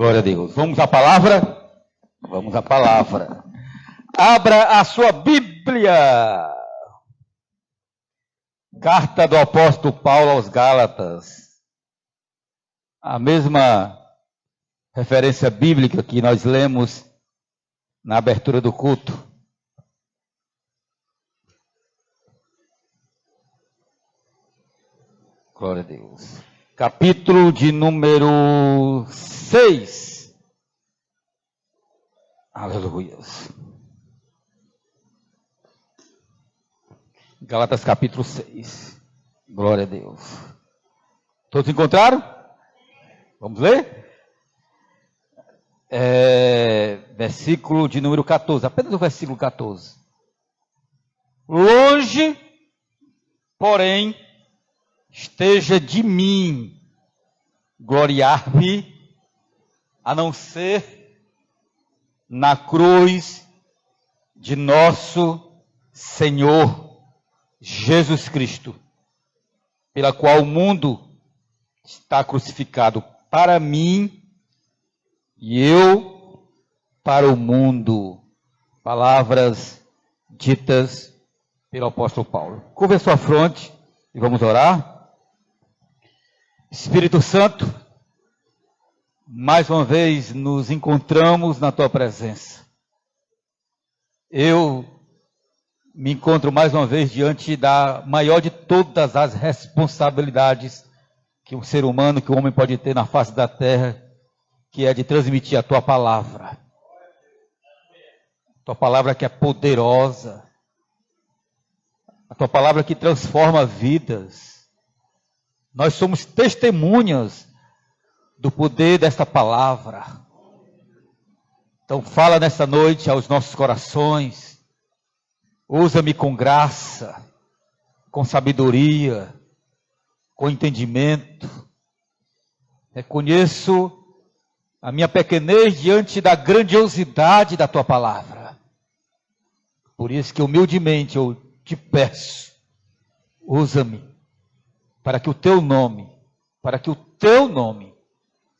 Glória a Deus. Vamos à palavra? Vamos à palavra. Abra a sua Bíblia. Carta do apóstolo Paulo aos Gálatas. A mesma referência bíblica que nós lemos na abertura do culto. Glória a Deus. Capítulo de número 6. Aleluia. Gálatas capítulo 6. Glória a Deus. Todos encontraram? Vamos ler? Versículo de número 14. Apenas o versículo 14. Longe, porém, esteja de mim gloriar-me, a não ser na cruz de nosso Senhor Jesus Cristo, pela qual o mundo está crucificado para mim e eu para o mundo. Palavras ditas pelo apóstolo Paulo. Curva a sua fronte e vamos orar. Espírito Santo, mais uma vez nos encontramos na tua presença. Eu me encontro mais uma vez diante da maior de todas as responsabilidades que um ser humano, que o homem pode ter na face da terra, que é de transmitir a tua palavra. A tua palavra que é poderosa. A tua palavra que transforma vidas. Nós somos testemunhas do poder desta palavra. Então fala nessa noite aos nossos corações. Usa-me com graça, com sabedoria, com entendimento. Reconheço a minha pequenez diante da grandiosidade da tua palavra. Por isso que humildemente eu te peço, usa-me. Para que o teu nome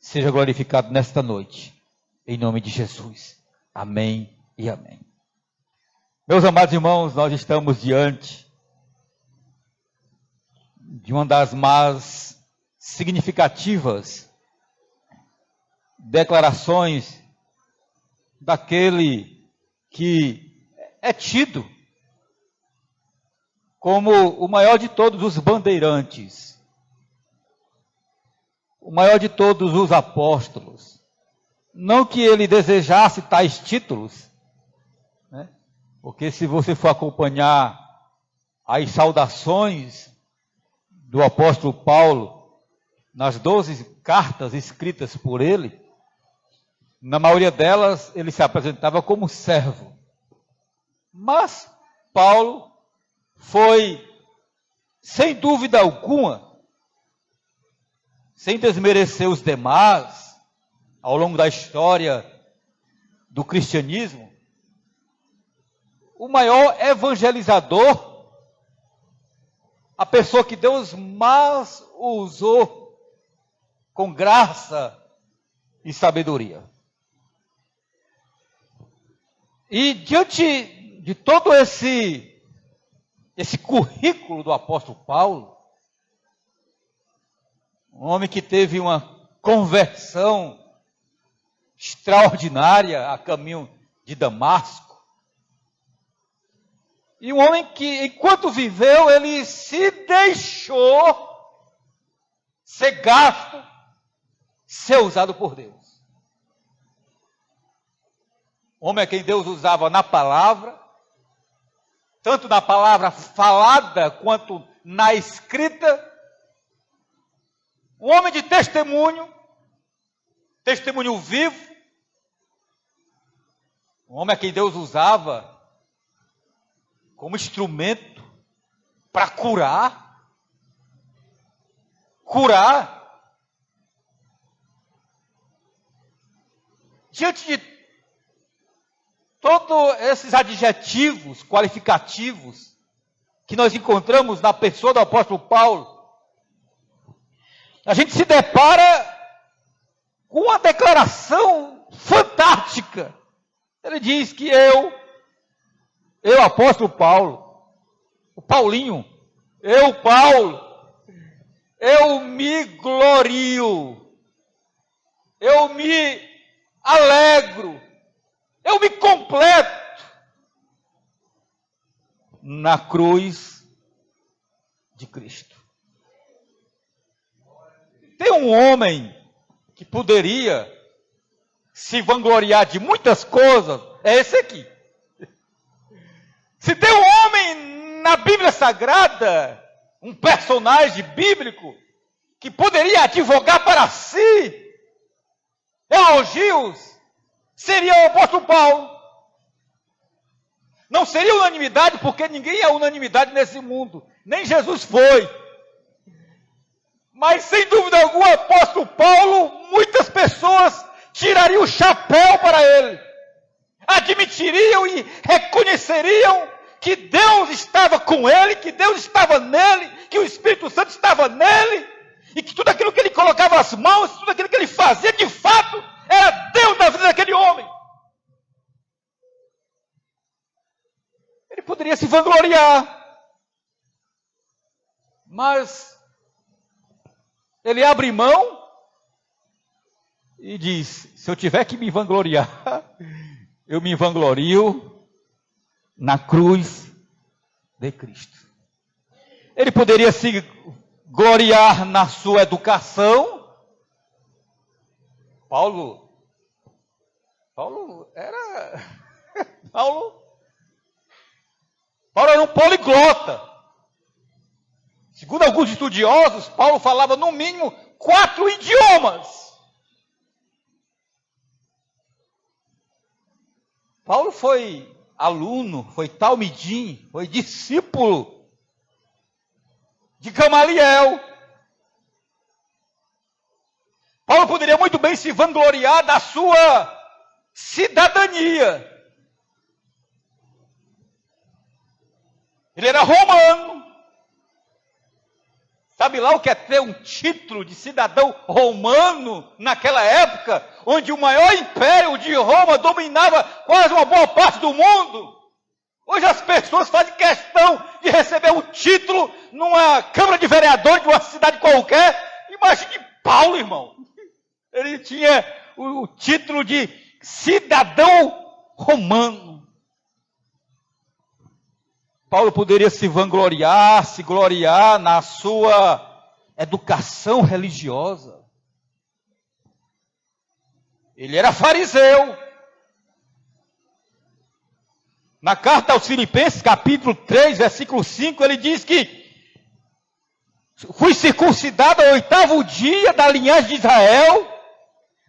seja glorificado nesta noite, em nome de Jesus. Amém e amém. Meus amados irmãos, nós estamos diante de uma das mais significativas declarações daquele que é tido como o maior de todos os bandeirantes, o maior de todos os apóstolos. Não que ele desejasse tais títulos, né? Porque se você for acompanhar as saudações do apóstolo Paulo, nas 12 cartas escritas por ele, na maioria delas ele se apresentava como servo. Mas Paulo foi, sem dúvida alguma, sem desmerecer os demais, ao longo da história do cristianismo, o maior evangelizador, a pessoa que Deus mais usou com graça e sabedoria. E diante de todo esse currículo do apóstolo Paulo, um homem que teve uma conversão extraordinária a caminho de Damasco, e um homem que, enquanto viveu, ele se deixou ser gasto, ser usado por Deus. Homem a quem Deus usava na palavra, tanto na palavra falada quanto na escrita. Um homem de testemunho vivo. Um homem a quem Deus usava como instrumento para curar. Diante de todos esses adjetivos qualificativos que nós encontramos na pessoa do apóstolo Paulo, a gente se depara com uma declaração fantástica. Ele diz que eu, apóstolo Paulo, o Paulinho, Paulo, eu me glorio, eu me alegro, eu me completo na cruz de Cristo. Tem um homem que poderia se vangloriar de muitas coisas, é esse aqui. Se tem um homem na Bíblia Sagrada, um personagem bíblico, que poderia advogar para si elogios, seria o apóstolo Paulo. Não seria unanimidade, porque ninguém é unanimidade nesse mundo, nem Jesus foi. Mas sem dúvida alguma, o apóstolo Paulo, muitas pessoas tirariam o chapéu para ele, admitiriam e reconheceriam que Deus estava com ele, que Deus estava nele, que o Espírito Santo estava nele, e que tudo aquilo que ele colocava as mãos, tudo aquilo que ele fazia, de fato, era Deus na vida daquele homem. Ele poderia se vangloriar, mas ele abre mão e diz: se eu tiver que me vangloriar, eu me vanglorio na cruz de Cristo. Ele poderia se gloriar na sua educação. Paulo era um poliglota. Segundo alguns estudiosos, Paulo falava no mínimo 4 idiomas. Paulo foi aluno, foi talmidim, foi discípulo de Gamaliel. Paulo poderia muito bem se vangloriar da sua cidadania. Ele era romano. Sabe lá o que é ter um título de cidadão romano naquela época, onde o maior império de Roma dominava quase uma boa parte do mundo? Hoje as pessoas fazem questão de receber um título numa Câmara de Vereadores de uma cidade qualquer. Imagine Paulo, irmão. Ele tinha o título de cidadão romano. Paulo poderia se vangloriar, se gloriar na sua educação religiosa. Ele era fariseu. Na carta aos Filipenses, capítulo 3, versículo 5, ele diz que fui circuncidado ao 8º dia da linhagem de Israel,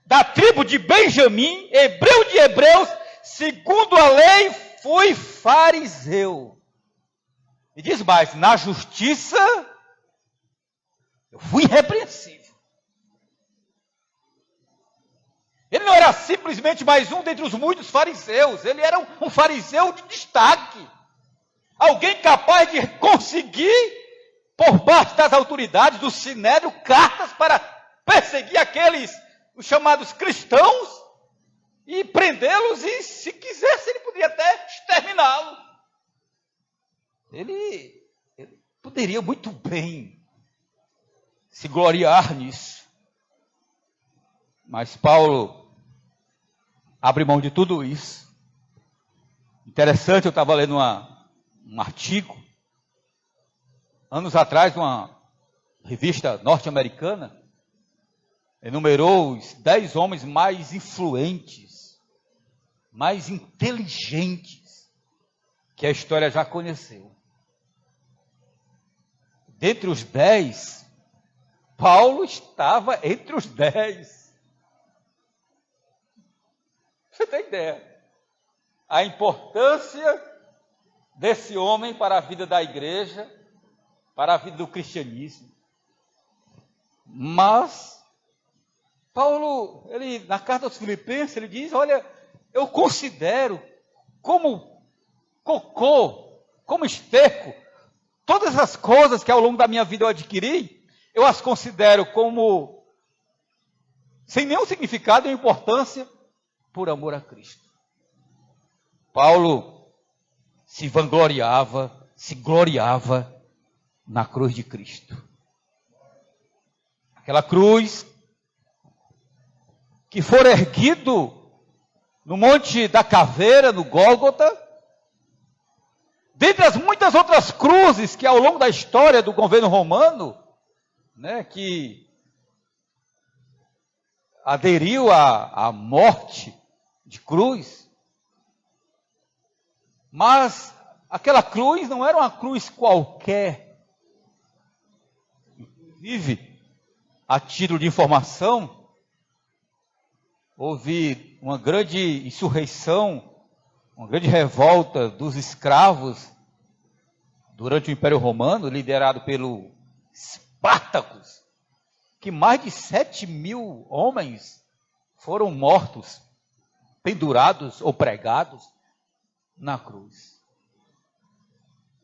da tribo de Benjamim, hebreu de hebreus, segundo a lei fui fariseu. E diz mais, na justiça eu fui irrepreensível. Ele não era simplesmente mais um dentre os muitos fariseus, ele era um fariseu de destaque. Alguém capaz de conseguir, por parte das autoridades do Sinédrio, cartas para perseguir aqueles, os chamados cristãos, e prendê-los, e se quisesse ele poderia até exterminá-los. Ele poderia muito bem se gloriar nisso. Mas Paulo abre mão de tudo isso. Interessante, eu estava lendo um artigo, anos atrás, uma revista norte-americana, enumerou os 10 homens mais influentes, mais inteligentes, que a história já conheceu. Dentre os 10, Paulo estava entre os 10. Você tem ideia? A importância desse homem para a vida da igreja, para a vida do cristianismo. Mas, Paulo, ele, na carta aos Filipenses, ele diz, olha, eu considero como cocô, como esterco, todas as coisas que ao longo da minha vida eu adquiri, eu as considero como sem nenhum significado e importância, por amor a Cristo. Paulo se vangloriava, se gloriava na cruz de Cristo. Aquela cruz que for erguido no Monte da Caveira, no Gólgota, dentre as muitas outras cruzes que ao longo da história do governo romano, né, que aderiu à morte de cruz, mas aquela cruz não era uma cruz qualquer. Inclusive, a título de informação, houve uma grande insurreição, uma grande revolta dos escravos durante o Império Romano, liderado pelo Espartacus, que mais de 7.000 homens foram mortos, pendurados ou pregados na cruz.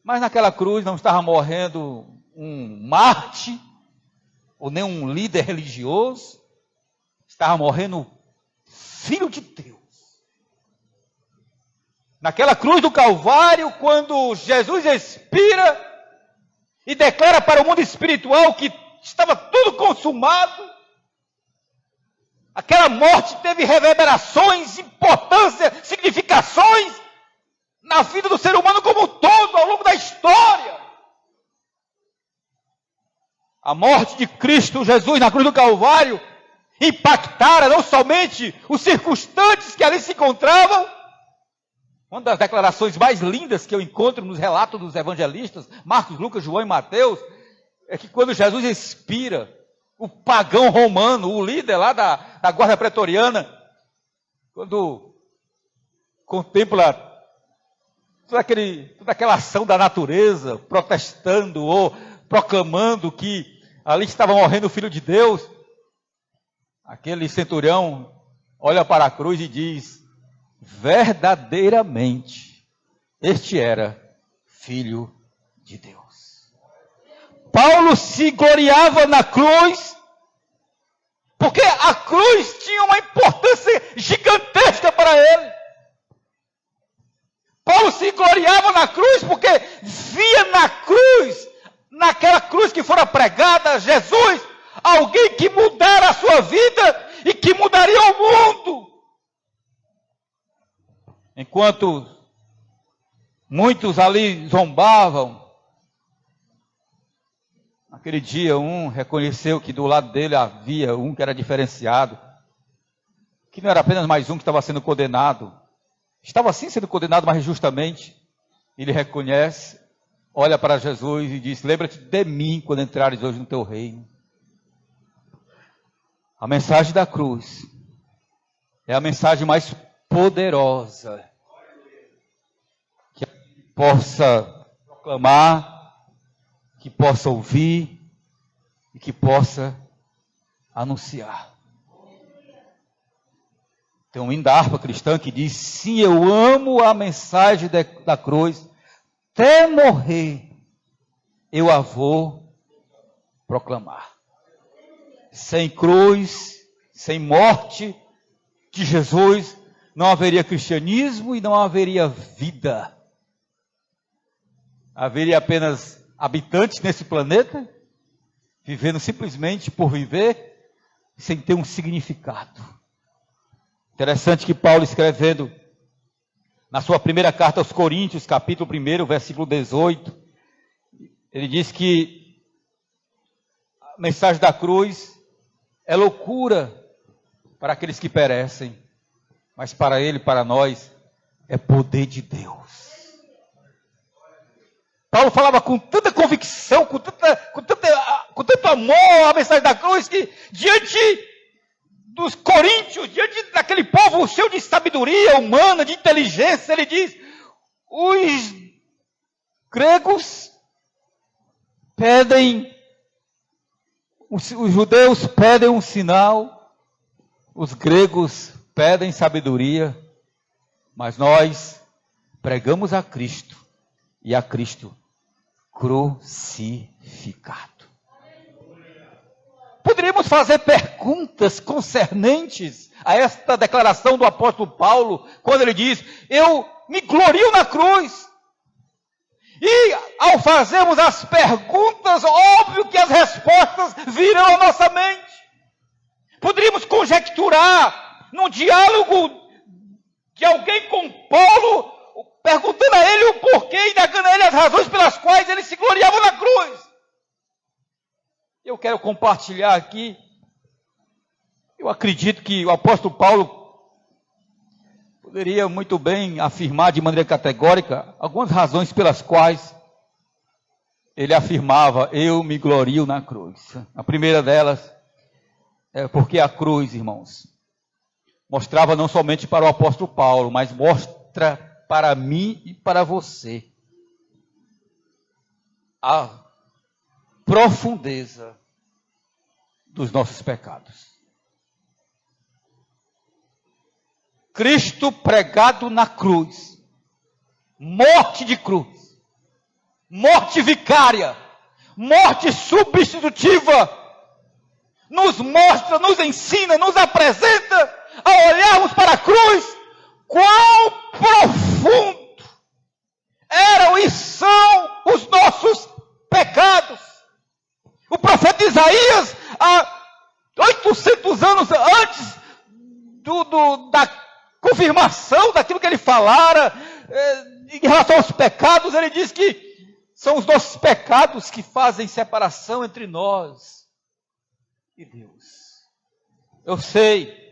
Mas naquela cruz não estava morrendo um mártir, ou nem um líder religioso, estava morrendo Filho de Deus. Naquela cruz do Calvário, quando Jesus expira e declara para o mundo espiritual que estava tudo consumado, aquela morte teve reverberações, importância, significações na vida do ser humano como um todo, ao longo da história. A morte de Cristo Jesus na cruz do Calvário impactara não somente os circunstantes que ali se encontravam. Uma das declarações mais lindas que eu encontro nos relatos dos evangelistas, Marcos, Lucas, João e Mateus, é que quando Jesus expira, o pagão romano, o líder lá da guarda pretoriana, quando contempla toda aquela ação da natureza, protestando ou proclamando que ali estava morrendo o Filho de Deus, aquele centurião olha para a cruz e diz: verdadeiramente, este era Filho de Deus. Paulo se gloriava na cruz, porque a cruz tinha uma importância gigantesca para ele. Paulo se gloriava na cruz porque via na cruz, naquela cruz que fora pregada, Jesus, alguém que mudara a sua vida e que mudaria o mundo. Enquanto muitos ali zombavam, naquele dia um reconheceu que do lado dele havia um que era diferenciado, que não era apenas mais um que estava sendo condenado, estava sim sendo condenado, mas injustamente. Ele reconhece, olha para Jesus e diz: lembra-te de mim quando entrares hoje no teu reino. A mensagem da cruz é a mensagem mais poderosa que possa proclamar, que possa ouvir e que possa anunciar. Tem um hino da harpa cristã que diz: sim, eu amo a mensagem da cruz, até morrer eu a vou proclamar. Sem cruz, sem morte de Jesus, não haveria cristianismo e não haveria vida. Haveria apenas habitantes nesse planeta, vivendo simplesmente por viver, sem ter um significado. Interessante que Paulo, escrevendo na sua primeira carta aos Coríntios, capítulo 1, versículo 18, ele diz que a mensagem da cruz é loucura para aqueles que perecem, mas para ele, para nós, é poder de Deus. Paulo falava com tanta convicção, com tanto amor a mensagem da cruz, que diante dos coríntios, diante daquele povo cheio de sabedoria humana, de inteligência, ele diz: os gregos pedem, os judeus pedem um sinal, os gregos pedem sabedoria, mas nós pregamos a Cristo e a Cristo crucificado. poderíamos fazer perguntas concernentes a esta declaração do apóstolo Paulo, quando ele diz: eu me glorio na cruz. E ao fazermos as perguntas, óbvio que as respostas virão à nossa mente. Poderíamos conjecturar num diálogo de alguém com Paulo, perguntando a ele o porquê e indagando a ele as razões pelas quais ele se gloriava na cruz. Eu quero compartilhar aqui, eu acredito que o apóstolo Paulo poderia muito bem afirmar de maneira categórica algumas razões pelas quais ele afirmava: eu me glorio na cruz. A primeira delas é porque a cruz, irmãos, mostrava não somente para o apóstolo Paulo, mas mostra para mim e para você a profundeza dos nossos pecados. Cristo pregado na cruz, morte de cruz, morte vicária, morte substitutiva, nos mostra, nos ensina, nos apresenta, ao olharmos para a cruz, quão profundo eram e são os nossos pecados. O profeta Isaías, há 800 anos antes da confirmação daquilo que ele falara em relação aos pecados, ele diz que são os nossos pecados que fazem separação entre nós e Deus. Eu sei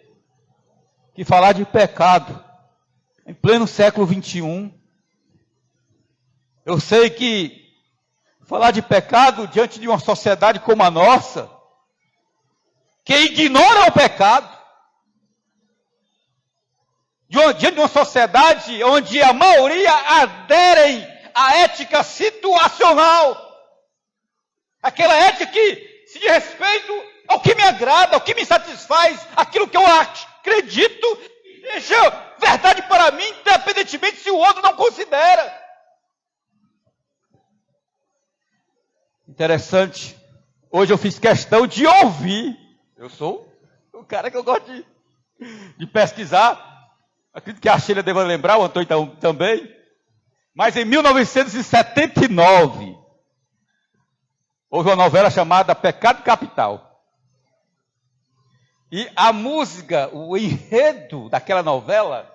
que falar de pecado em pleno século 21, eu sei que falar de pecado diante de uma sociedade como a nossa, que ignora o pecado, diante de uma sociedade onde a maioria aderem à ética situacional, aquela ética que se diz respeito ao que me agrada, ao que me satisfaz, aquilo que eu acredito e deixa verdade para mim, independentemente se o outro não considera. Interessante, hoje eu fiz questão de ouvir, eu sou o cara que eu gosto de pesquisar, acredito que a Sheila deva lembrar, o Antônio também, mas em 1979, houve uma novela chamada Pecado Capital. E a música, o enredo daquela novela,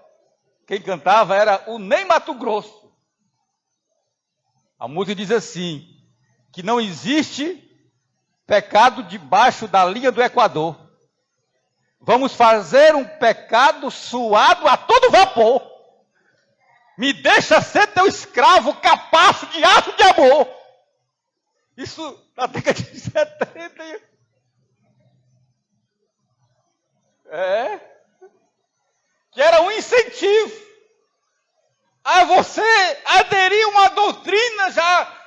quem cantava era o Ney Matogrosso. A música diz assim, que não existe pecado debaixo da linha do Equador. Vamos fazer um pecado suado a todo vapor. Me deixa ser teu escravo, capacho de ato de amor. Isso na década de 70. Que era um incentivo a você aderir a uma doutrina já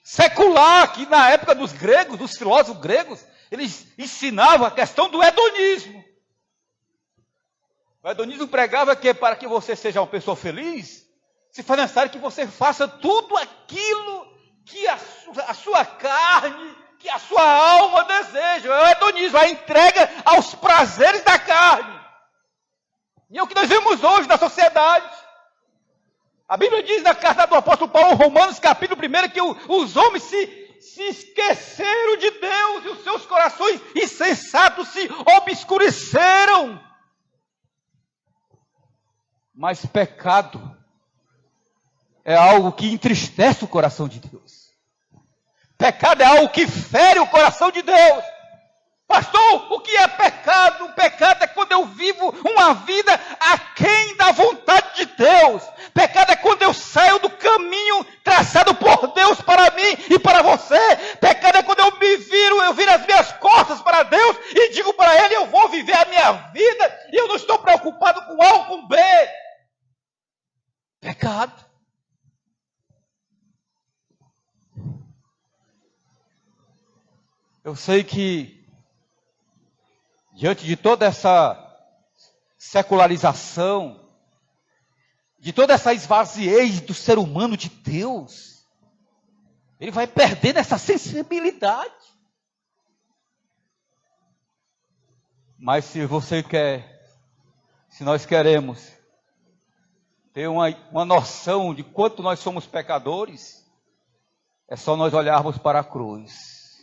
secular, que na época dos gregos, dos filósofos gregos, eles ensinavam a questão do hedonismo. O hedonismo pregava que para que você seja uma pessoa feliz, se faz necessário que você faça tudo aquilo que a sua carne, que a sua alma deseja. É o hedonismo, a entrega aos prazeres da carne. E é o que nós vemos hoje na sociedade. A Bíblia diz na carta do apóstolo Paulo, Romanos capítulo 1, que os homens se esqueceram de Deus e os seus corações insensatos se obscureceram. Mas pecado é algo que entristece o coração de Deus. Pecado é algo que fere o coração de Deus. Pastor, o que é pecado? O pecado é quando eu vivo uma vida aquém da vontade de Deus. Pecado é quando eu saio do caminho traçado por Deus para mim e para você. Pecado é quando eu viro as minhas costas para Deus e digo para Ele, eu vou viver a minha vida e eu não estou preocupado com A ou com B. Pecado. Eu sei que diante de toda essa secularização, de toda essa esvaziez do ser humano de Deus, Ele vai perdendo essa sensibilidade. Mas se você quer, se nós queremos ter uma noção de quanto nós somos pecadores, é só nós olharmos para a cruz.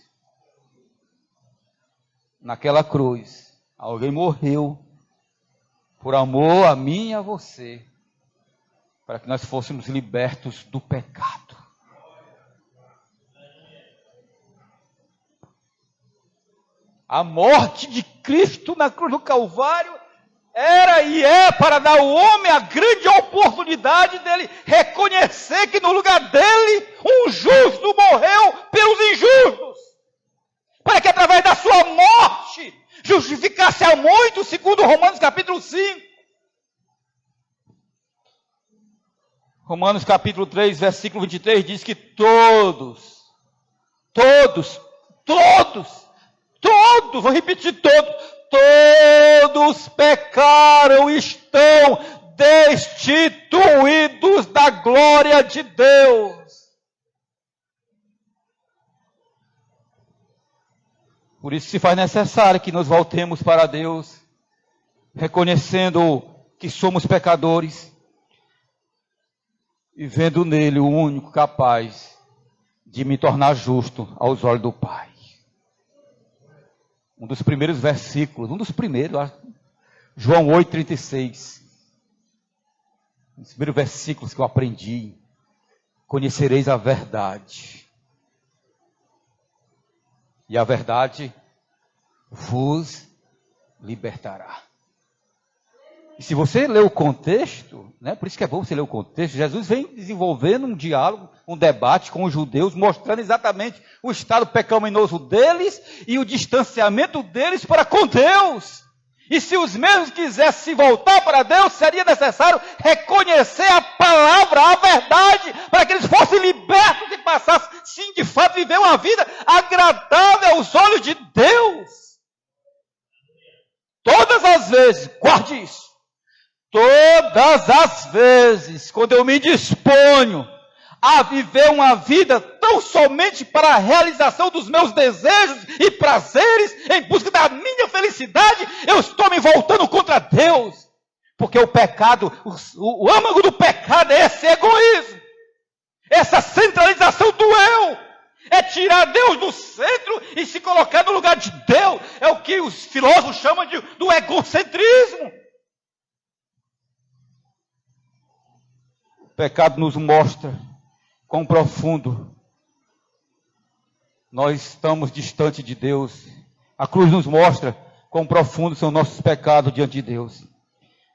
Naquela cruz, alguém morreu por amor a mim e a você, para que nós fôssemos libertos do pecado. A morte de Cristo na cruz do Calvário era e é para dar ao homem a grande oportunidade dele reconhecer que no lugar dele um justo morreu pelos injustos, para que através da sua morte justificasse a muitos, segundo Romanos capítulo 5. Romanos capítulo 3, versículo 23 diz que todos, vou repetir, todos pecaram e estão destituídos da glória de Deus. Por isso se faz necessário que nós voltemos para Deus, reconhecendo que somos pecadores e vendo nele o único capaz de me tornar justo aos olhos do Pai. Um dos primeiros versículos, João 8,36. Um dos primeiros versículos que eu aprendi. Conhecereis a verdade. E a verdade vos libertará. E se você ler o contexto, por isso que é bom você ler o contexto, Jesus vem desenvolvendo um diálogo, um debate com os judeus, mostrando exatamente o estado pecaminoso deles e o distanciamento deles para com Deus. E se os mesmos quisessem se voltar para Deus, seria necessário reconhecer a palavra, a verdade, para que eles fossem libertos e passassem, sim, de fato, viver uma vida agradável aos olhos de Deus. Todas as vezes, guarde isso. Todas as vezes, quando eu me disponho a viver uma vida tão somente para a realização dos meus desejos e prazeres, em busca da minha felicidade, eu estou me voltando contra Deus. Porque o pecado, o âmago do pecado é esse egoísmo, essa centralização do eu. É tirar Deus do centro e se colocar no lugar de Deus. É o que os filósofos chamam do egocentrismo. O pecado nos mostra quão profundo nós estamos distante de Deus. A cruz nos mostra quão profundos são nossos pecados diante de Deus.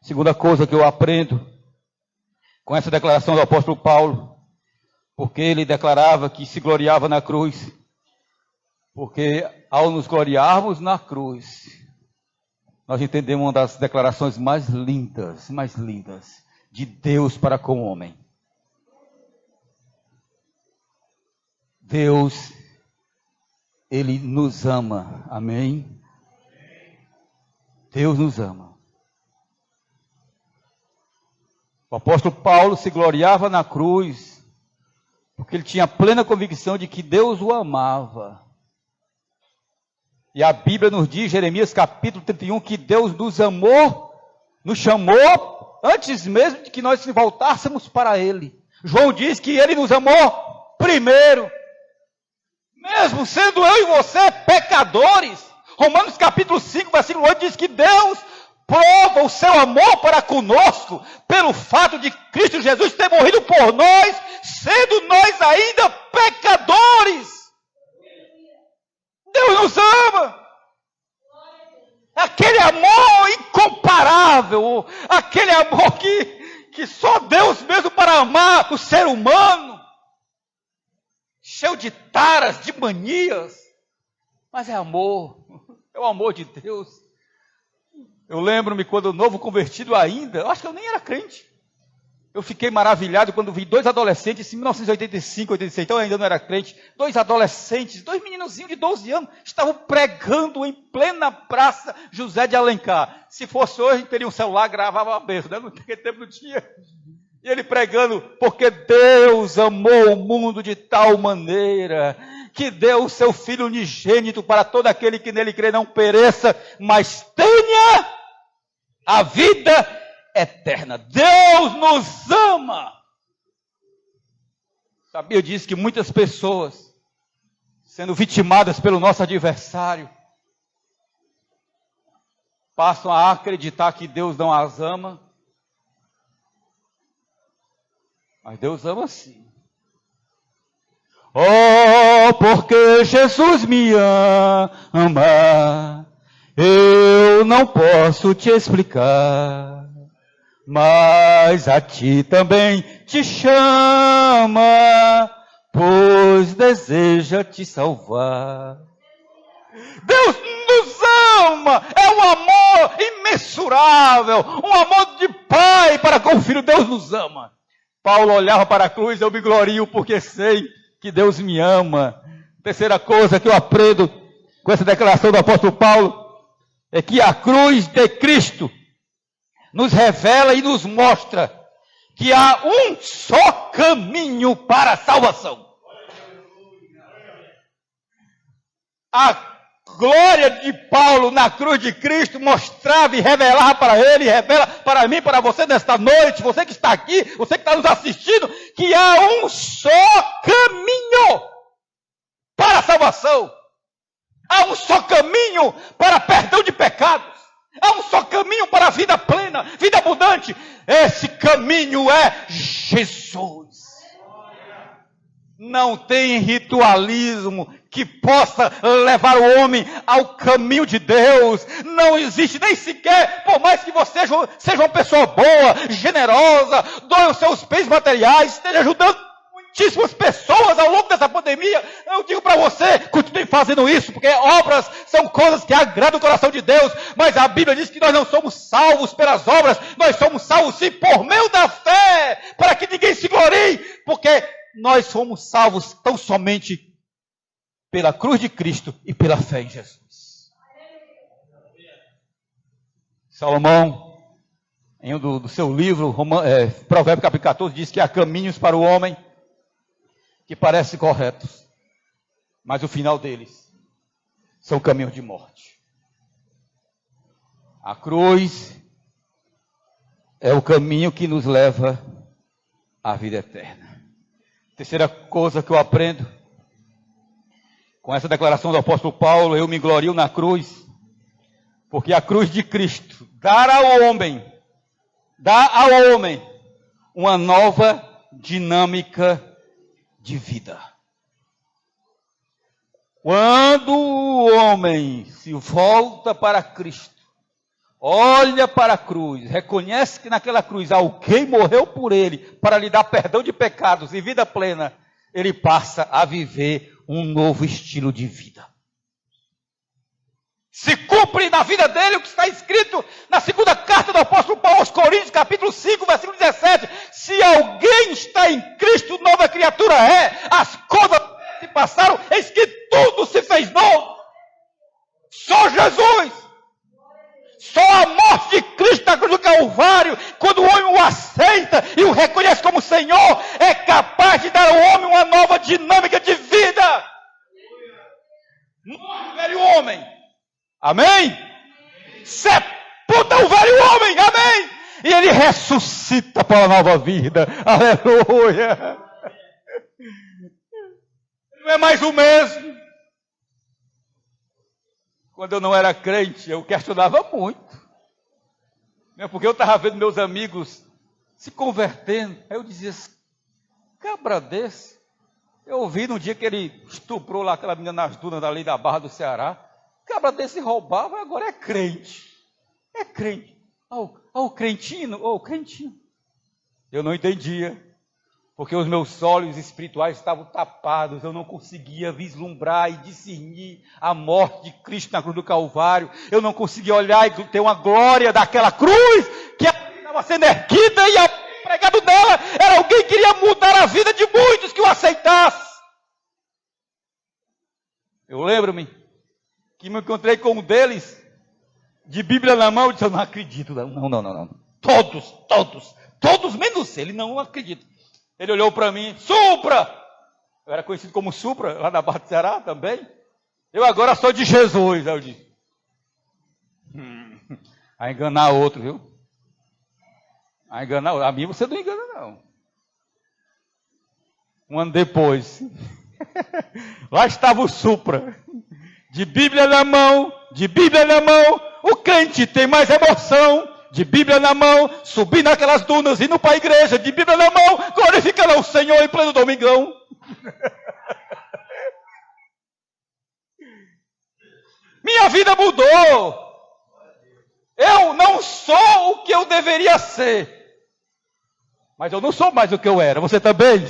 Segunda coisa que eu aprendo com essa declaração do apóstolo Paulo, porque ele declarava que se gloriava na cruz, porque ao nos gloriarmos na cruz, nós entendemos uma das declarações mais lindas de Deus para com o homem. Deus, Ele nos ama, amém? Deus nos ama. O apóstolo Paulo se gloriava na cruz, porque ele tinha plena convicção de que Deus o amava. E a Bíblia nos diz, Jeremias capítulo 31, que Deus nos amou, nos chamou, antes mesmo de que nós se voltássemos para Ele. João diz que Ele nos amou primeiro. Mesmo sendo eu e você pecadores. Romanos capítulo 5, versículo 8 diz que Deus prova o seu amor para conosco, pelo fato de Cristo Jesus ter morrido por nós, sendo nós ainda pecadores. Deus nos ama. Aquele amor incomparável, aquele amor que só Deus mesmo para amar o ser humano, cheio de taras, de manias, mas é amor, é o amor de Deus. Eu lembro-me quando novo convertido ainda, eu acho que eu nem era crente, eu fiquei maravilhado quando vi dois adolescentes, em 1985, 86, então eu ainda não era crente, dois adolescentes, dois meninozinhos de 12 anos, estavam pregando em plena praça José de Alencar. Se fosse hoje, teria um celular, gravava a berro, né? Naquele tempo não tinha. E ele pregando, porque Deus amou o mundo de tal maneira que deu o seu Filho unigênito para todo aquele que nele crê não pereça, mas tenha a vida eterna. Deus nos ama. Sabia disso que muitas pessoas, sendo vitimadas pelo nosso adversário, passam a acreditar que Deus não as ama? Mas Deus ama sim. Oh, porque Jesus me ama, eu não posso te explicar, mas a ti também te chama, pois deseja te salvar. Deus nos ama, é um amor imensurável, um amor de pai para com o filho. Deus nos ama. Paulo olhava para a cruz, eu me glorio porque sei que Deus me ama. Terceira coisa que eu aprendo com essa declaração do apóstolo Paulo é que a cruz de Cristo nos revela e nos mostra que há um só caminho para a salvação. A glória de Paulo na cruz de Cristo mostrava e revelava para ele, revela para mim, para você nesta noite, você que está aqui, você que está nos assistindo, que há um só caminho para a salvação. Há um só caminho para perdão de pecados. Há um só caminho para a vida plena, vida abundante. Esse caminho é Jesus. Não tem ritualismo que possa levar o homem ao caminho de Deus. Não existe nem sequer, por mais que você seja uma pessoa boa, generosa, doe os seus bens materiais, esteja ajudando muitíssimas pessoas ao longo dessa pandemia. Eu digo para você, continue fazendo isso, porque obras são coisas que agradam o coração de Deus. Mas a Bíblia diz que nós não somos salvos pelas obras, nós somos salvos sim por meio da fé, para que ninguém se glorie, porque nós somos salvos tão somente pela cruz de Cristo e pela fé em Jesus. Salomão, em um do seu livro, Provérbios capítulo 14, diz que há caminhos para o homem que parecem corretos, mas o final deles são caminhos de morte. A cruz é o caminho que nos leva à vida eterna. Terceira coisa que eu aprendo com essa declaração do apóstolo Paulo: eu me glorio na cruz, porque a cruz de Cristo dá ao homem uma nova dinâmica de vida. Quando o homem se volta para Cristo, olha para a cruz, reconhece que naquela cruz alguém morreu por ele para lhe dar perdão de pecados e vida plena, ele passa a viver um novo estilo de vida. Se cumpre na vida dele o que está escrito na segunda carta do apóstolo Paulo aos Coríntios, capítulo 5, versículo 17. Se alguém está em Cristo, nova criatura é. As coisas se passaram, eis que tudo se fez novo. Só Jesus. Só a morte de Cristo na cruz do Calvário, quando o homem o aceita e o reconhece como Senhor, é capaz de dar ao homem uma nova dinâmica de vida. Morre o velho homem. Amém? Sepulta o velho homem. Amém? E ele ressuscita para a nova vida. Aleluia. Não é mais o mesmo. Quando eu não era crente, eu questionava muito. Porque eu estava vendo meus amigos se convertendo. Aí eu dizia, cabra desse. Eu ouvi no dia que ele estuprou lá aquela menina nas dunas dali da Barra do Ceará. Cabra desse roubava, agora é crente. É crente. O crentinho, o crentinho. Eu não entendia. Porque os meus olhos espirituais estavam tapados, eu não conseguia vislumbrar e discernir a morte de Cristo na cruz do Calvário. Eu não conseguia olhar e ter uma glória daquela cruz que estava sendo erguida e pregado nela era alguém que queria mudar a vida de muitos que o aceitassem. Eu lembro-me que me encontrei com um deles, de Bíblia na mão, e disse, eu não acredito, não. Todos menos ele, não acredito. Ele olhou para mim, Supra! Eu era conhecido como Supra, lá na Barra do Ceará também. Eu agora sou de Jesus. Aí eu disse, a enganar outro, viu? A enganar outro. A mim você não engana, não. Um ano depois, lá estava o Supra, de Bíblia na mão, o crente tem mais emoção, de Bíblia na mão, subir naquelas dunas, indo para a igreja, de Bíblia na mão, glorificando ao Senhor em pleno domingão. Minha vida mudou. Eu não sou o que eu deveria ser. Mas eu não sou mais o que eu era. Você também?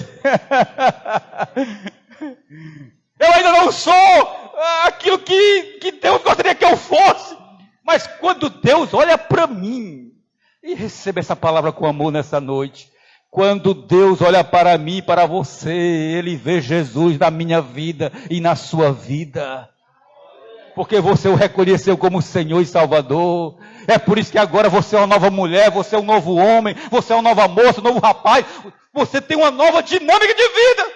Eu ainda não sou aquilo que Deus gostaria que eu fosse. Mas quando Deus olha para mim, e receba essa palavra com amor nessa noite. Quando Deus olha para mim e para você, Ele vê Jesus na minha vida e na sua vida. Porque você o reconheceu como Senhor e Salvador. É por isso que agora você é uma nova mulher, você é um novo homem, você é uma nova moça, um novo rapaz. Você tem uma nova dinâmica de vida.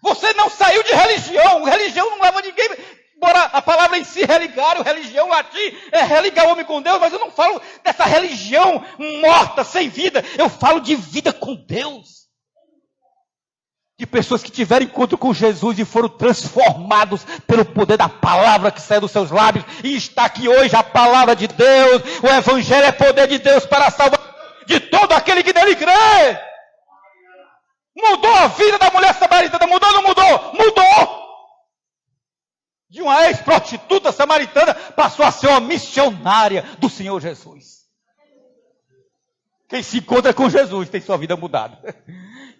Você não saiu de religião. Religião não leva ninguém. Embora a palavra em si, religar, religião latim, é religar o homem com Deus, mas eu não falo dessa religião morta, sem vida. Eu falo de vida com Deus. De pessoas que tiveram encontro com Jesus e foram transformados pelo poder da palavra que sai dos seus lábios. E está aqui hoje a palavra de Deus. O Evangelho é poder de Deus para a salvação de todo aquele que nele crê. Mudou a vida da mulher samaritana. Mudou ou não mudou? Mudou. De uma ex-prostituta samaritana passou a ser uma missionária do Senhor Jesus. Quem se encontra com Jesus tem sua vida mudada.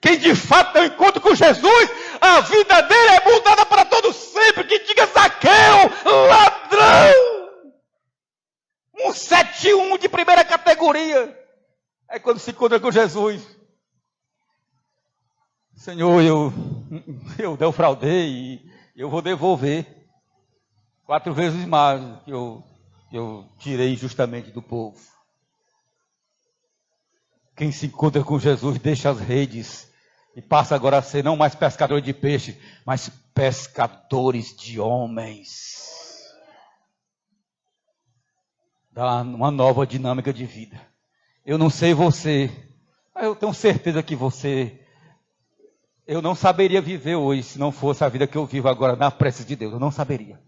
Quem de fato tem um encontro com Jesus, a vida dele é mudada para todo sempre. Que diga Zaqueu, ladrão. 171 de primeira categoria. É quando se encontra com Jesus. Senhor, eu defraudei e eu vou devolver 4 vezes mais que eu tirei injustamente do povo. Quem se encontra com Jesus deixa as redes e passa agora a ser não mais pescador de peixe, mas pescadores de homens. Dá uma nova dinâmica de vida. Eu não sei você, mas eu tenho certeza que eu não saberia viver hoje se não fosse a vida que eu vivo agora na presença de Deus. Eu não saberia.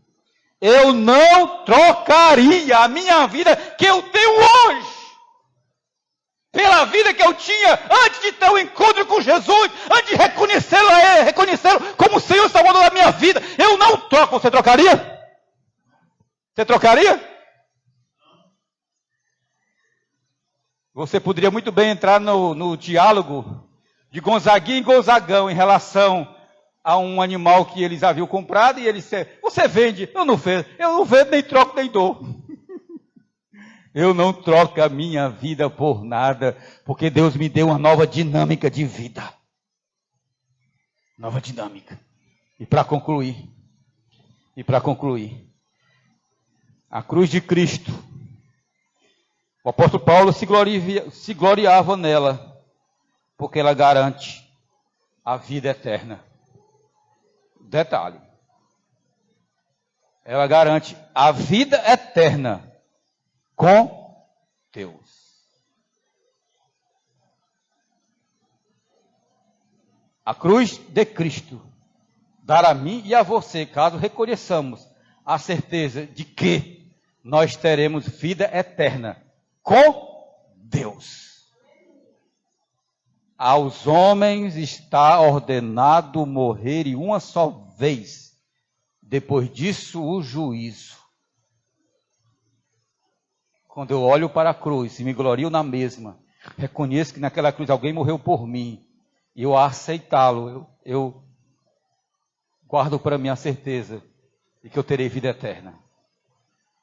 Eu não trocaria a minha vida que eu tenho hoje pela vida que eu tinha antes de ter um encontro com Jesus, antes de reconhecê-lo como Senhor e Salvador da minha vida. Eu não troco. Você trocaria? Você trocaria? Você poderia muito bem entrar no diálogo de Gonzaguinha e Gonzagão em relação a um animal que eles haviam comprado e ele disse, você vende? Eu não vendo, nem troco, nem dou. Eu não troco a minha vida por nada, porque Deus me deu uma nova dinâmica de vida. Nova dinâmica. E para concluir, a cruz de Cristo, o apóstolo Paulo se gloriava nela, porque ela garante a vida eterna. Detalhe, ela garante a vida eterna com Deus. A cruz de Cristo dará a mim e a você, caso reconheçamos a certeza de que nós teremos vida eterna com Deus. Aos homens está ordenado morrer uma só vez. Depois disso, o juízo. Quando eu olho para a cruz e me glorio na mesma, reconheço que naquela cruz alguém morreu por mim, e eu a aceitá-lo, eu guardo para mim a certeza de que eu terei vida eterna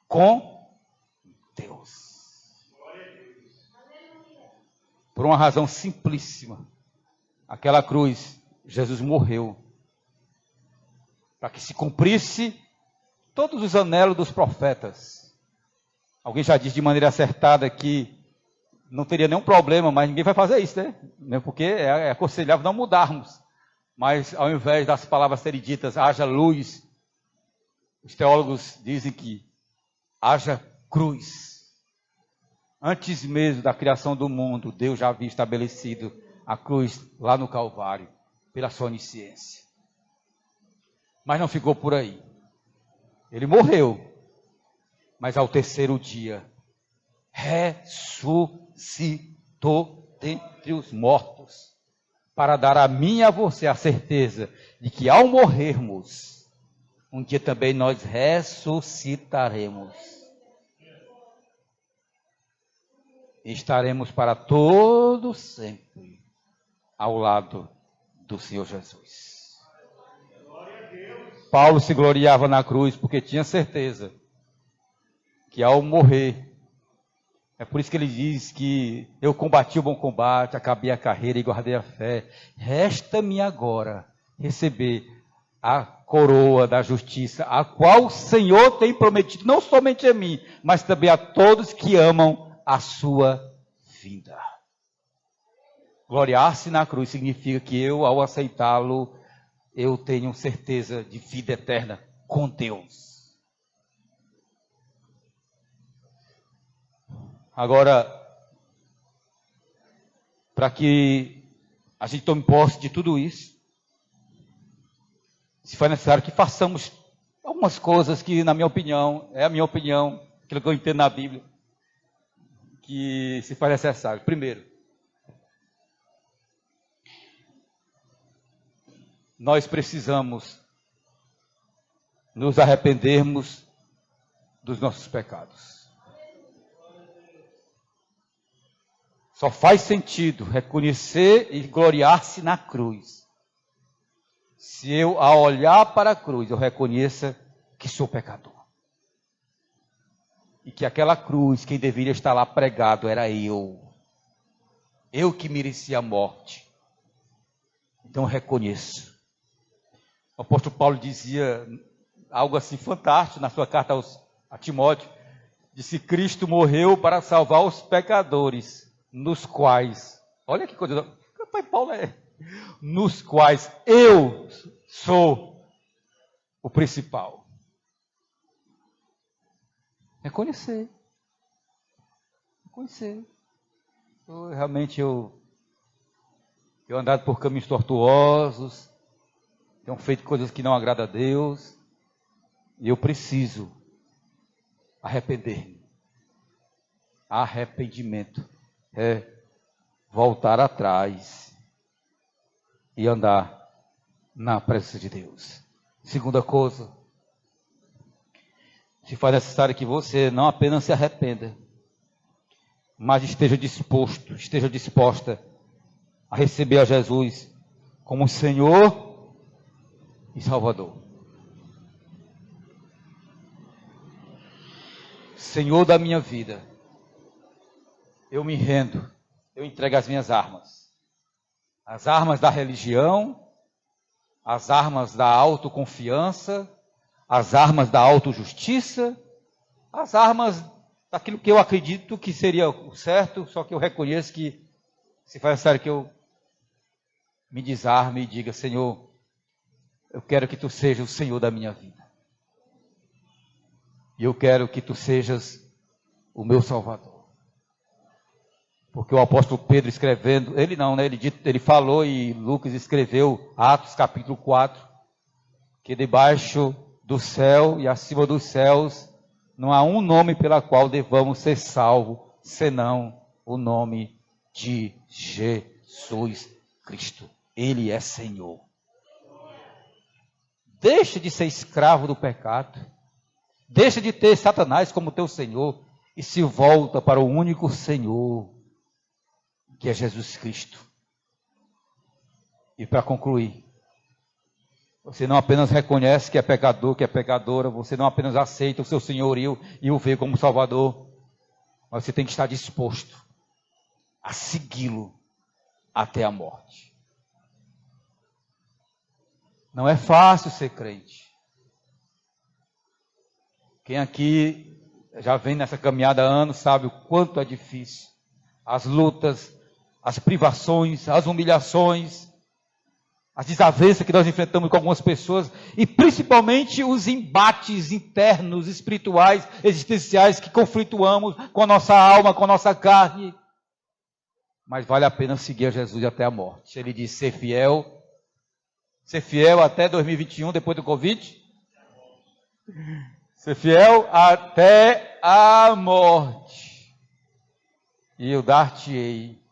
com Deus. Por uma razão simplíssima. Aquela cruz, Jesus morreu para que se cumprisse todos os anelos dos profetas. Alguém já disse de maneira acertada que não teria nenhum problema, mas ninguém vai fazer isso, né? Porque é aconselhável não mudarmos. Mas ao invés das palavras serem ditas, haja luz, os teólogos dizem que haja cruz. Antes mesmo da criação do mundo, Deus já havia estabelecido a cruz lá no Calvário, pela sua onisciência. Mas não ficou por aí. Ele morreu, mas ao terceiro dia, ressuscitou dentre os mortos, para dar a mim e a você a certeza de que ao morrermos, um dia também nós ressuscitaremos. E estaremos para todo sempre ao lado do Senhor Jesus. Paulo se gloriava na cruz porque tinha certeza que ao morrer, é por isso que ele diz que eu combati o bom combate, acabei a carreira e guardei a fé. Resta-me agora receber a coroa da justiça, a qual o Senhor tem prometido, não somente a mim, mas também a todos que amam a sua vinda. Gloriar-se na cruz significa que eu, ao aceitá-lo, eu tenho certeza de vida eterna com Deus. Agora, para que a gente tome posse de tudo isso, se for necessário que façamos algumas coisas que, na minha opinião, é a minha opinião, aquilo que eu entendo na Bíblia, que se faz necessário. Primeiro, nós precisamos nos arrependermos dos nossos pecados. Só faz sentido reconhecer e gloriar-se na cruz se eu, ao olhar para a cruz, eu reconheça que sou pecador. E que aquela cruz, quem deveria estar lá pregado era eu. Eu que merecia a morte. Então eu reconheço. O apóstolo Paulo dizia algo assim fantástico na sua carta a Timóteo. Disse: Cristo morreu para salvar os pecadores, nos quais, olha que coisa, o pai Paulo nos quais eu sou o principal. Reconhecer. Realmente eu andado por caminhos tortuosos, tenho feito coisas que não agradam a Deus, e eu preciso arrepender-me. Arrependimento é voltar atrás e andar na presença de Deus. Segunda coisa, se faz necessário que você não apenas se arrependa, mas esteja disposta a receber a Jesus como Senhor e Salvador. Senhor da minha vida, eu me rendo, eu entrego as minhas armas. As armas da religião, as armas da autoconfiança, as armas da autojustiça, as armas daquilo que eu acredito que seria o certo, só que eu reconheço que se faz necessário que eu me desarme e diga: Senhor, eu quero que Tu sejas o Senhor da minha vida. E eu quero que Tu sejas o meu Salvador. Porque o apóstolo Pedro escrevendo, ele não, né? Ele falou e Lucas escreveu, Atos capítulo 4, que debaixo do céu e acima dos céus não há um nome pela qual devamos ser salvos, senão o nome de Jesus Cristo. Ele é Senhor. Deixa de ser escravo do pecado. Deixa de ter Satanás como teu Senhor e se volta para o único Senhor, que é Jesus Cristo. E para concluir, você não apenas reconhece que é pecador, que é pecadora, você não apenas aceita o seu senhorio e o vê como Salvador, mas você tem que estar disposto a segui-lo até a morte. Não é fácil ser crente. Quem aqui já vem nessa caminhada há anos sabe o quanto é difícil. as lutas, as privações, as humilhações, as desavenças que nós enfrentamos com algumas pessoas e principalmente os embates internos, espirituais, existenciais que conflituamos com a nossa alma, com a nossa carne. Mas vale a pena seguir a Jesus até a morte. Ele diz ser fiel até 2021, depois do Covid. Ser fiel até a morte. E eu dar-te-ei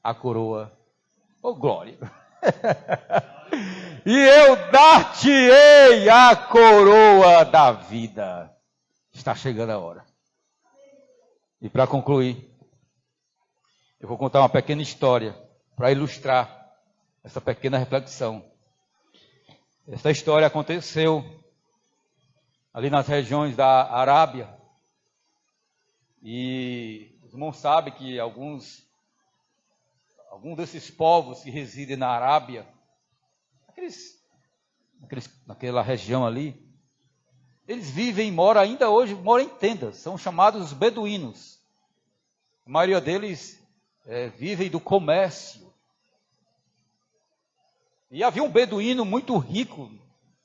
a coroa. Oh, glória! E eu dar-te-ei a coroa da vida. Está chegando a hora. E para concluir, eu vou contar uma pequena história para ilustrar essa pequena reflexão. Essa história aconteceu ali nas regiões da Arábia. E os irmãos sabem que alguns desses povos que residem na Arábia, naquela região ali, eles vivem, ainda hoje moram em tendas, são chamados beduínos. A maioria deles vivem do comércio. E havia um beduíno muito rico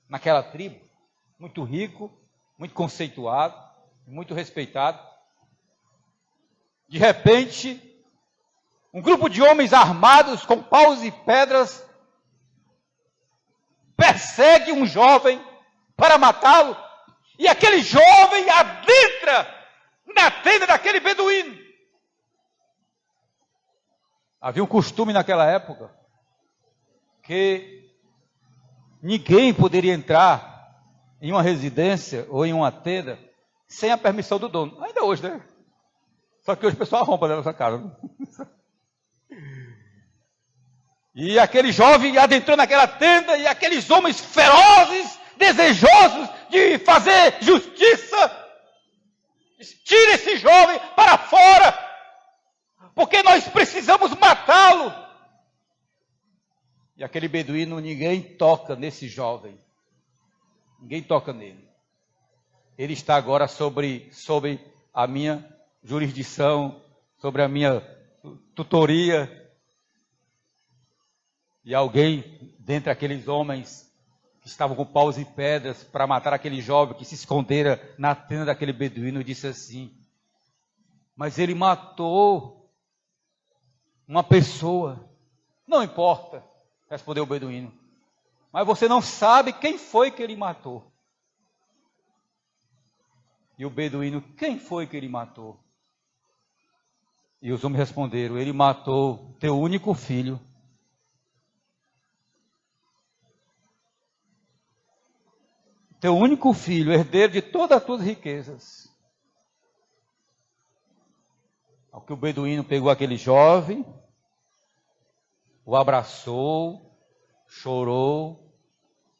naquela tribo, muito rico, muito conceituado, muito respeitado. De repente, um grupo de homens armados com paus e pedras persegue um jovem para matá-lo. E aquele jovem adentra na tenda daquele beduíno. Havia um costume naquela época que ninguém poderia entrar em uma residência ou em uma tenda sem a permissão do dono. Ainda hoje, né? Só que hoje o pessoal arromba nessa casa. E aquele jovem adentrou naquela tenda e aqueles homens ferozes, desejosos de fazer justiça, tira esse jovem para fora, porque nós precisamos matá-lo. E aquele beduíno, ninguém toca nesse jovem, ninguém toca nele. Ele está agora sobre a minha jurisdição, sobre a minha tutoria. E alguém, dentre aqueles homens que estavam com paus e pedras para matar aquele jovem que se escondera na tenda daquele beduíno, disse assim: mas ele matou uma pessoa. Não importa, respondeu o beduíno, mas você não sabe quem foi que ele matou. E o beduíno: quem foi que ele matou? E os homens responderam: ele matou teu único filho. Teu único filho, herdeiro de todas as tuas riquezas. Ao que o beduíno pegou aquele jovem, o abraçou, chorou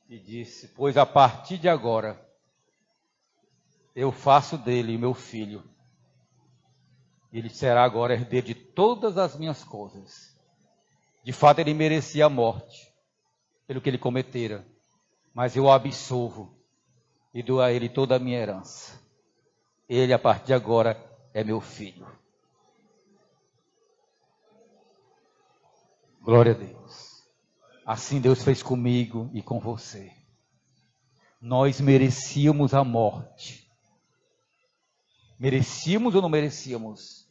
e disse: pois a partir de agora, eu faço dele meu filho. Ele será agora herdeiro de todas as minhas coisas. De fato, ele merecia a morte, pelo que ele cometera, mas eu o absolvo e dou a ele toda a minha herança. Ele, a partir de agora, é meu filho. Glória a Deus. Assim Deus fez comigo e com você. Nós merecíamos a morte. Merecíamos ou não merecíamos?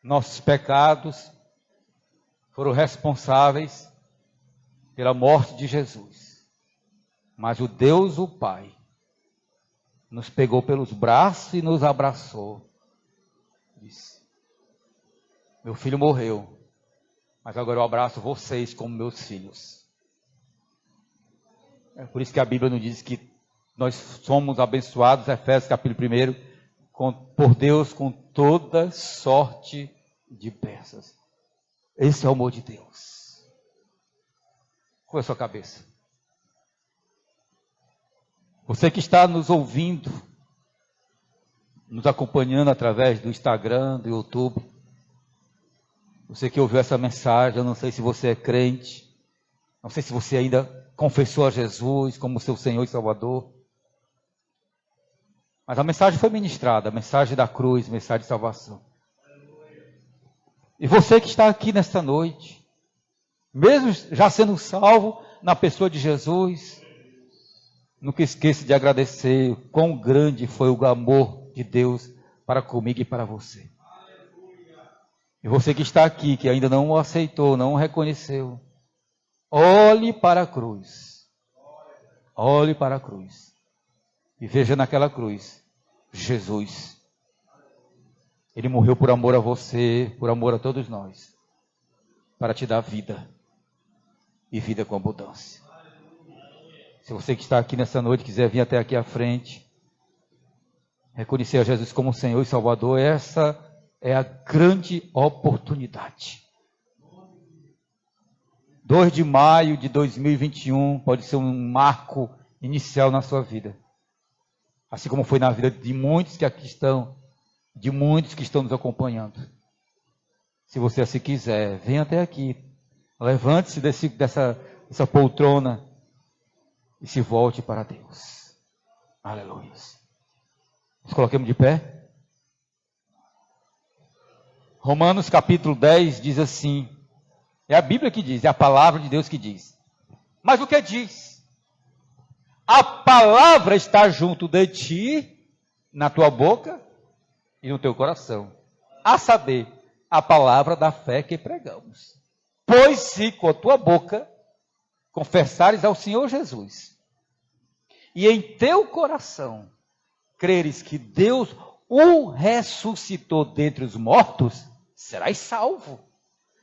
Nossos pecados foram responsáveis pela morte de Jesus. Mas o Deus, o Pai, nos pegou pelos braços e nos abraçou. Disse: meu filho morreu, mas agora eu abraço vocês como meus filhos. É por isso que a Bíblia nos diz que nós somos abençoados, Efésios capítulo 1, por Deus com toda sorte de bênçãos. Esse é o amor de Deus. Curva a sua cabeça. Você que está nos ouvindo, nos acompanhando através do Instagram, do YouTube, você que ouviu essa mensagem, eu não sei se você é crente, não sei se você ainda confessou a Jesus como seu Senhor e Salvador. Mas a mensagem foi ministrada, a mensagem da cruz, a mensagem de salvação. E você que está aqui nesta noite, mesmo já sendo salvo na pessoa de Jesus, nunca esqueça de agradecer quão grande foi o amor de Deus para comigo e para você. E você que está aqui, que ainda não o aceitou, não o reconheceu, olhe para a cruz. Olhe para a cruz. E veja naquela cruz, Jesus. Ele morreu por amor a você, por amor a todos nós, para te dar vida, e vida com abundância. Se você que está aqui nessa noite quiser vir até aqui à frente, reconhecer a Jesus como Senhor e Salvador, essa é a grande oportunidade. 2 de maio de 2021 pode ser um marco inicial na sua vida. Assim como foi na vida de muitos que aqui estão, de muitos que estão nos acompanhando. Se você assim quiser, venha até aqui. Levante-se dessa poltrona e se volte para Deus. Aleluia. Nos coloquemos de pé. Romanos capítulo 10 diz assim. É a Bíblia que diz, é a palavra de Deus que diz. Mas o que diz? A palavra está junto de ti, na tua boca e no teu coração. A saber, a palavra da fé que pregamos. Pois se com a tua boca confessares ao Senhor Jesus, e em teu coração creres que Deus o ressuscitou dentre os mortos, serás salvo.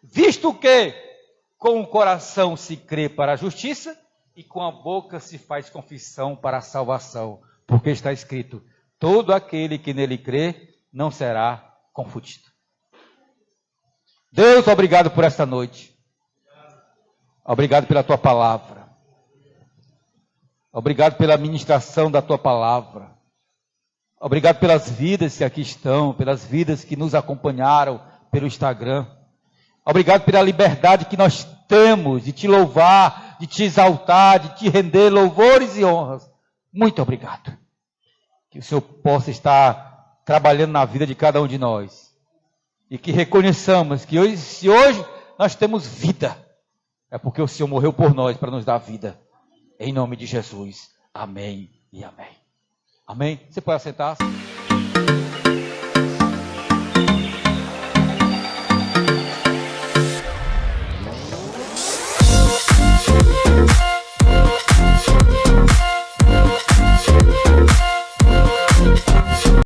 Visto que com o coração se crê para a justiça, e com a boca se faz confissão para a salvação. Porque está escrito, todo aquele que nele crê não será confundido. Deus, obrigado por esta noite. Obrigado pela tua palavra. Obrigado pela ministração da tua palavra. Obrigado pelas vidas que aqui estão, pelas vidas que nos acompanharam pelo Instagram. Obrigado pela liberdade que nós temos de te louvar, de te exaltar, de te render louvores e honras. Muito obrigado. Que o Senhor possa estar trabalhando na vida de cada um de nós. E que reconheçamos que hoje, se hoje nós temos vida, é porque o Senhor morreu por nós para nos dar vida. Em nome de Jesus. Amém e amém. Amém? Você pode assentar-se?